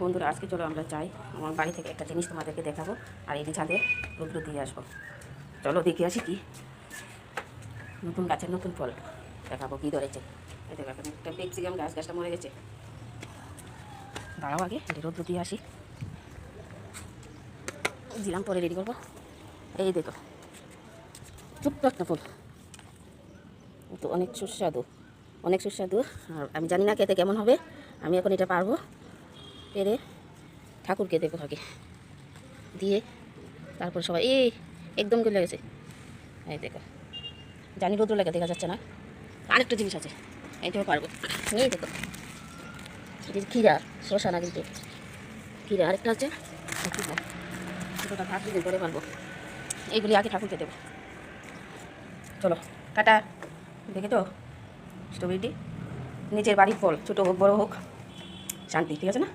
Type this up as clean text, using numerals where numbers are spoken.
বন্ধুরা, আজকে চলো আমরা যাই আমার বাড়ি থেকে একটা জিনিস তোমাদেরকে দেখাবো, আর এই ছাদে রৌদ্র দিয়ে আসবো। চলো দেখে আসি কি নতুন গাছের নতুন ফল দেখাবো, কি ধরেছে। এই দেখো, এখন একটা পেপসিকাম গাছটা মরে গেছে। দাঁড়াও, আগে রৌদ্র দিয়ে আসি, দিলাম, পরে রেডি করবো। এই দেখো, ছোট্ট একটা ফুল, তো অনেক সুস্বাদু, অনেক সুস্বাদু। আর আমি জানি না খেতে কেমন হবে, আমি এখন এটা পারবো, পেরে ঠাকুরকে দেবো আগে, দিয়ে তারপর সবাই একদম গলে গেছে। এই দেখো, জানি রোদ্র লাগে দেখা যাচ্ছে না। আরেকটা জিনিস আছে, এইটাও পারবো। এই দেখো, এটা ক্ষীরা, শশা না কিন্তু ক্ষীরা। আরেকটা আছে ক্ষীরা, দুটোটা ভাত দিন করে পারবো। এইগুলি আগে ঠাকুরকে দেবো। চলো টাটা। দেখেছো স্ট্রবেরিটি, নিজের বাড়ির ফল, ছোটো হোক বড়ো হোক, শান্তি, ঠিক আছে না।